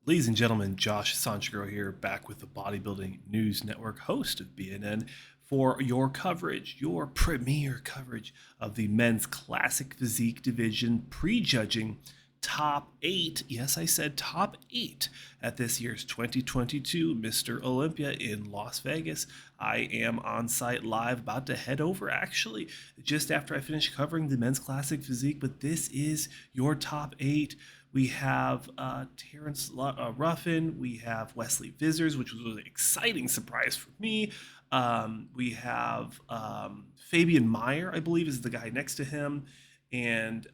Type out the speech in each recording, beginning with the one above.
Ladies and gentlemen, Josh Sanchiro here, back with the Bodybuilding News Network, host of BNN, for your coverage, your premier coverage of the men's classic physique division, prejudging top 8. Yes, I said top 8 at this year's 2022 Mr. Olympia in Las Vegas. I am on site live, about to head over actually just after I finish covering the men's classic physique, but this is your top 8. We have Terrance Ruffin. We have Wesley Vissers, which was an exciting surprise for me. We have Fabian Mayr, I believe, is the guy next to him. And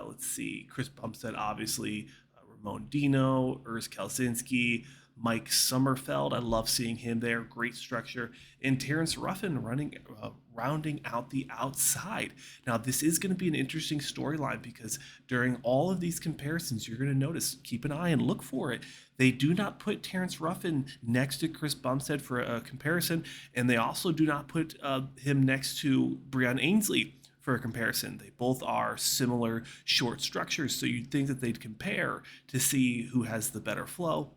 let's see, Chris Bumstead, obviously, Ramon Dino, Kalsinski, Mike Sommerfeld. I love seeing him there. Great structure. And Terrance Ruffin rounding out the outside. Now, this is going to be an interesting storyline because during all of these comparisons, you're going to notice, keep an eye and look for it. They do not put Terrance Ruffin next to Chris Bumstead for a comparison, and they also do not put him next to Breon Ansley for a comparison. They both are similar short structures, so you'd think that they'd compare to see who has the better flow.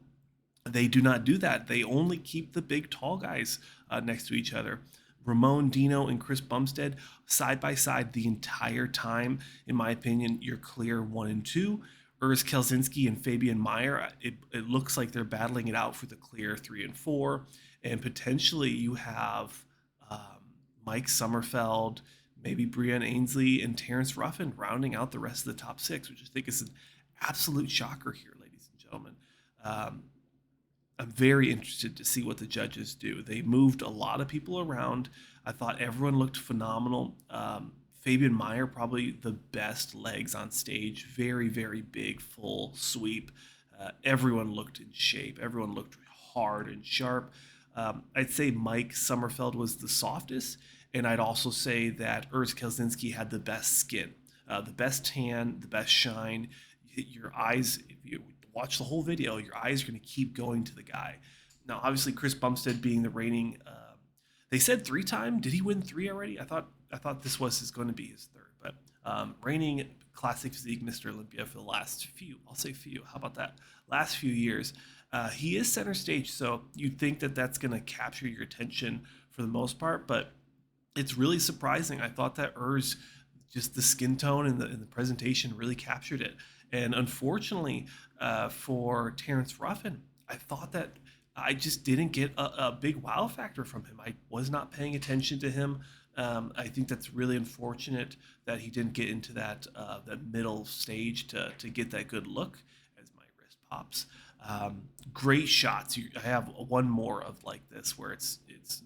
They do not do that. They only keep the big, tall guys next to each other. Ramon Dino and Chris Bumstead side by side the entire time. In my opinion, you're clear 1 and 2. Kalsinski and Fabian Mayr, it looks like they're battling it out for the clear 3 and 4. And potentially you have Mike Sommerfeld, maybe Breon Ansley, and Terrance Ruffin rounding out the rest of the top 6, which I think is an absolute shocker here, ladies and gentlemen. I'm very interested to see what the judges do. They moved a lot of people around. I thought everyone looked phenomenal. Fabian Mayr, probably the best legs on stage. Very, very big, full sweep. Everyone looked in shape. Everyone looked hard and sharp. I'd say Mike Sommerfeld was the softest, and I'd also say that Kalsinski had the best skin, the best tan, the best shine. Your eyes, if you watch the whole video, your eyes are going to keep going to the guy. Now, obviously, Chris Bumstead being the reigning, they said 3-time. Did he win 3 already? I thought this was going to be his 3rd, but reigning classic physique Mr. Olympia for the last few. I'll say few. How about that? Last few years. He is center stage, so you'd think that that's going to capture your attention for the most part, but it's really surprising. I thought that just the skin tone and the presentation really captured it. And unfortunately, for Terrance Ruffin, I thought that I just didn't get a big wow factor from him. I was not paying attention to him. I think that's really unfortunate that he didn't get into that middle stage to get that good look as my wrist pops. Great shots. I have one more of like this where it's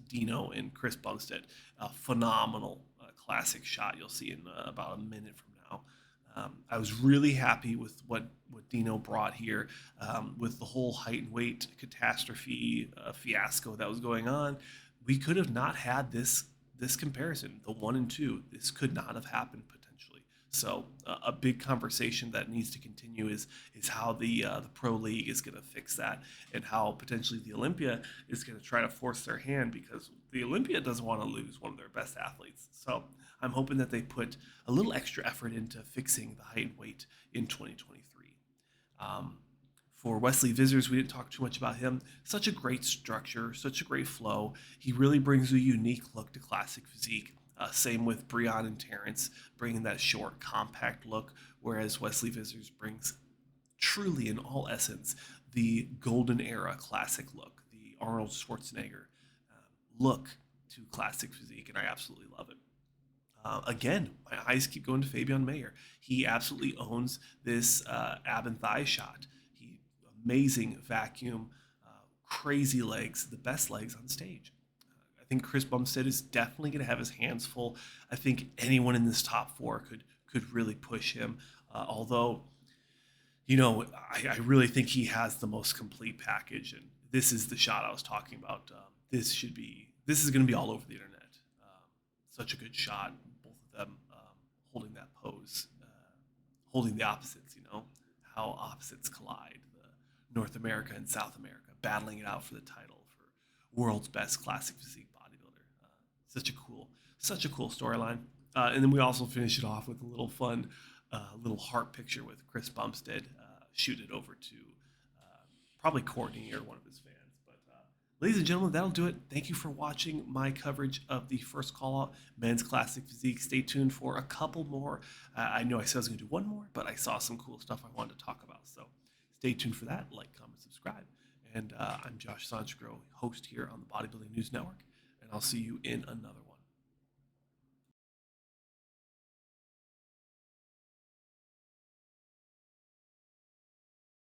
Dino and Chris Bumstead. Phenomenal classic shot you'll see in about a minute from now. I was really happy with what Dino brought here, with the whole height and weight catastrophe fiasco that was going on. We could have not had this comparison, the 1 and 2. This could not have happened potentially. So a big conversation that needs to continue is how the pro league is going to fix that, and how potentially the Olympia is going to try to force their hand, because the Olympia doesn't want to lose one of their best athletes. So I'm hoping that they put a little extra effort into fixing the height and weight in 2023. For Wesley Vissers, we didn't talk too much about him. Such a great structure, such a great flow. He really brings a unique look to classic physique. Same with Breon and Terrance, bringing that short, compact look, whereas Wesley Vissers brings truly, in all essence, the golden era classic look, the Arnold Schwarzenegger look to classic physique, and I absolutely love it. Again, my eyes keep going to Fabian Mayr. He absolutely owns this ab and thigh shot. Amazing vacuum, crazy legs, the best legs on stage. I think Chris Bumstead is definitely going to have his hands full. I think anyone in this top 4 could really push him. Although, I really think he has the most complete package, and this is the shot I was talking about. This is going to be all over the internet. Such a good shot, both of them holding that pose, holding the opposites. How opposites collide. North America and South America battling it out for the title for world's best classic physique bodybuilder. Such a cool storyline. And then we also finish it off with a little fun, little heart picture with Chris Bumstead shooting it over to probably Courtney or one of his fans. But ladies and gentlemen, that'll do it. Thank you for watching my coverage of the first call out men's classic physique. Stay tuned for a couple more. I know I said I was going to do one more, but I saw some cool stuff I wanted to talk about. So stay tuned for that. Like, comment, subscribe. And I'm Josh Sanchegro, host here on the Bodybuilding News Network, and I'll see you in another one.